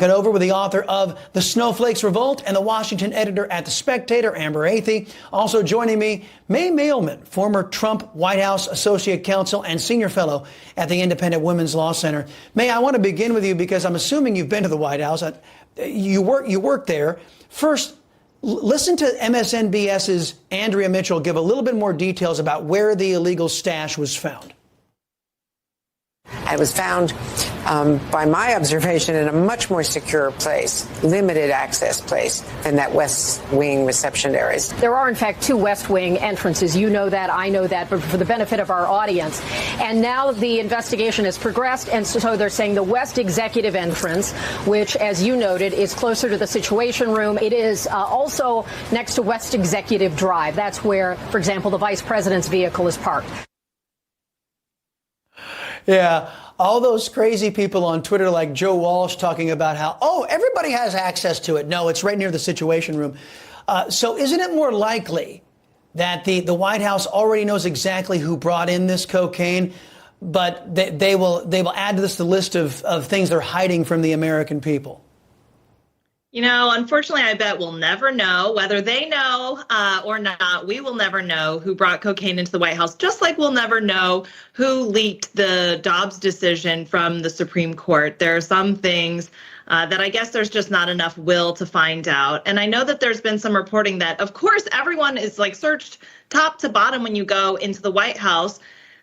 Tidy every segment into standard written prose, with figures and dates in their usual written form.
It over with the author of The Snowflakes Revolt and the Washington editor at The Spectator, Amber Athey. Also joining me, May Mailman, former Trump White House Associate Counsel and Senior Fellow at the Independent Women's Law Center. May, I want to begin with you because I'm assuming you've been to the White House. You work there. First, listen to MSNBS's Andrea Mitchell give a little bit more details about where the illegal stash was found. It was found, by my observation, in a much more secure place, limited access place than that West Wing reception areas. There are, in fact, two West Wing entrances. You know that, I know that, but for the benefit of our audience. And now the investigation has progressed, and so they're saying the West Executive entrance, which, as you noted, is closer to the Situation Room. It is also next to West Executive Drive. That's where, for example, the vice president's vehicle is parked. Yeah, all those crazy people on Twitter like Joe Walsh talking about how, oh, everybody has access to it. No, it's right near the Situation Room. So isn't it more likely that the White House already knows exactly who brought in this cocaine, but they will add to this the list of things they're hiding from the American people? You know, unfortunately, I bet we'll never know whether they know or not. We will never know who brought cocaine into the White House, just like we'll never know who leaked the Dobbs decision from the Supreme Court. There are some things that I guess there's just not enough will to find out. And I know that there's been some reporting that, of course, everyone is like searched top to bottom when you go into the White House.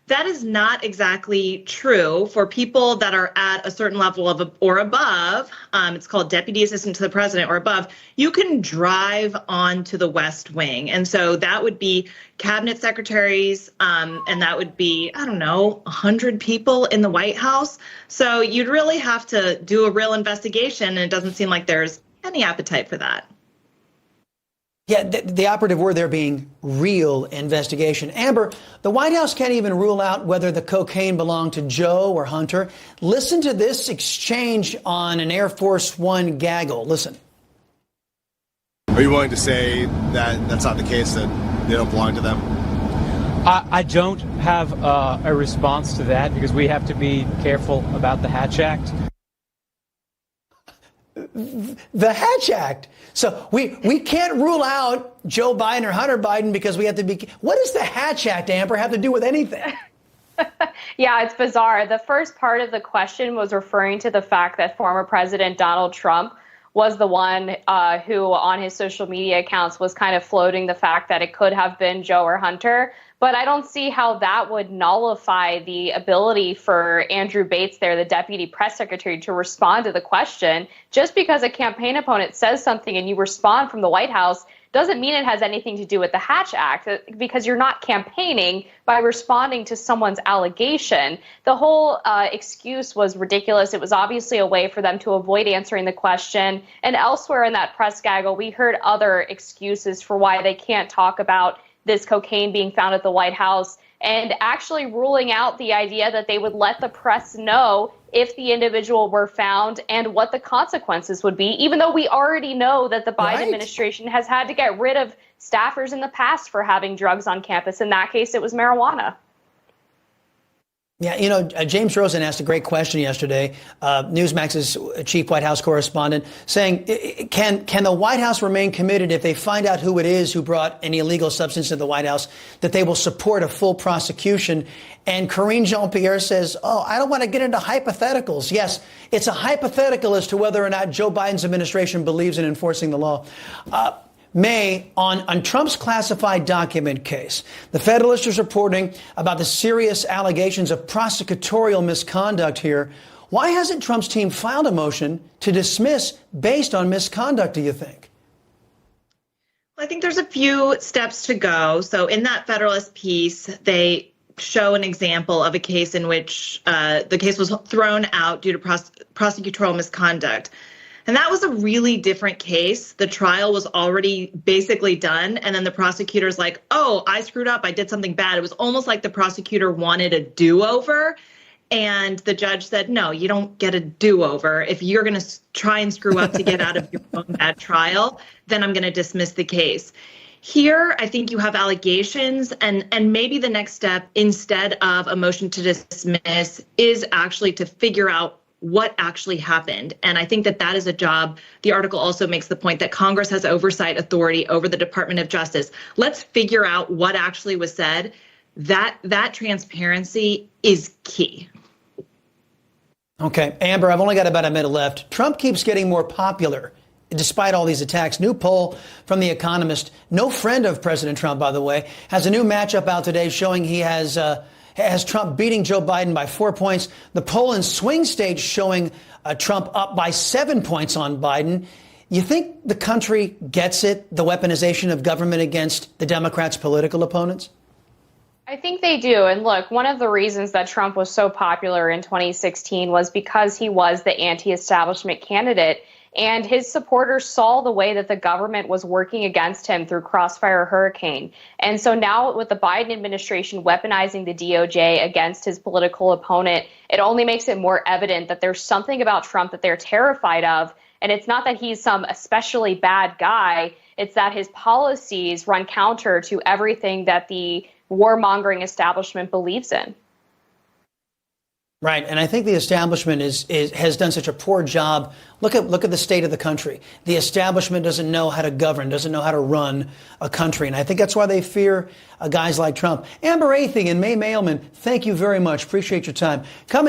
That is not exactly true for people that are at a certain level of or above. It's called deputy assistant to the president or above. You can drive onto the West Wing. And so that would be cabinet secretaries, and that would be, I don't know, 100 people in the White House. So you'd really have to do a real investigation, and it doesn't seem like there's any appetite for that. Yeah, the operative word there being real investigation. Amber, the White House can't even rule out whether the cocaine belonged to Joe or Hunter. Listen to this exchange on an Air Force One gaggle. Listen. Are you willing to say that that's not the case, that they don't belong to them? I don't have a response to that because we have to be careful about the Hatch Act. The Hatch Act. So we can't rule out Joe Biden or Hunter Biden because we have to be. What does the Hatch Act, Amber, have to do with anything? Yeah, it's bizarre. The first part of the question was referring to the fact that former President Donald Trump was the one who on his social media accounts was kind of floating the fact that it could have been Joe or Hunter. But I don't see how that would nullify the ability for Andrew Bates there, the deputy press secretary, to respond to the question. Just because a campaign opponent says something and you respond from the White House doesn't mean it has anything to do with the Hatch Act, because you're not campaigning by responding to someone's allegation. The whole excuse was ridiculous. It was obviously a way for them to avoid answering the question. And elsewhere in that press gaggle, we heard other excuses for why they can't talk about this cocaine being found at the White House, and actually ruling out the idea that they would let the press know if the individual were found and what the consequences would be, even though we already know that the Biden administration has had to get rid of staffers in the past for having drugs on campus. In that case, it was marijuana. Yeah, you know, James Rosen asked a great question yesterday, NewsMax's chief White House correspondent, saying, can the White House remain committed if they find out who it is who brought any illegal substance to the White House, that they will support a full prosecution? And Karine Jean-Pierre says, oh, I don't want to get into hypotheticals. Yes, it's a hypothetical as to whether or not Joe Biden's administration believes in enforcing the law. May, on Trump's classified document case, the Federalist is reporting about the serious allegations of prosecutorial misconduct here. Why hasn't Trump's team filed a motion to dismiss based on misconduct, do you think? Well, I think there's a few steps to go. So in that Federalist piece, they show an example of a case in which the case was thrown out due to prosecutorial misconduct. And that was a really different case. The trial was already basically done. And then the prosecutor's like, oh, I screwed up. I did something bad. It was almost like the prosecutor wanted a do-over. And the judge said, no, you don't get a do-over. If you're going to try and screw up to get out of your own bad trial, then I'm going to dismiss the case. Here, I think you have allegations, and maybe the next step, instead of a motion to dismiss, is actually to figure out what actually happened. And I think that that is a job. The article also makes the point that Congress has oversight authority over the Department of Justice. Let's figure out what actually was said. That transparency is key. Okay, Amber, I've only got about a minute left. Trump keeps getting more popular despite all these attacks. New poll from The Economist, no friend of President Trump, by the way, has a new matchup out today showing he has Trump beating Joe Biden by 4 points. The poll in swing states showing Trump up by 7 points on Biden. You think the country gets it, the weaponization of government against the Democrats' political opponents? I think they do. And look, one of the reasons that Trump was so popular in 2016 was because he was the anti-establishment candidate. And his supporters saw the way that the government was working against him through Crossfire Hurricane. And so now with the Biden administration weaponizing the DOJ against his political opponent, it only makes it more evident that there's something about Trump that they're terrified of. And it's not that he's some especially bad guy. It's that his policies run counter to everything that the warmongering establishment believes in. Right, and I think the establishment has done such a poor job. Look at the state of the country. The establishment doesn't know how to govern, doesn't know how to run a country, and I think that's why they fear guys like Trump. Amber Athing and May Mailman, thank you very much. Appreciate your time. Coming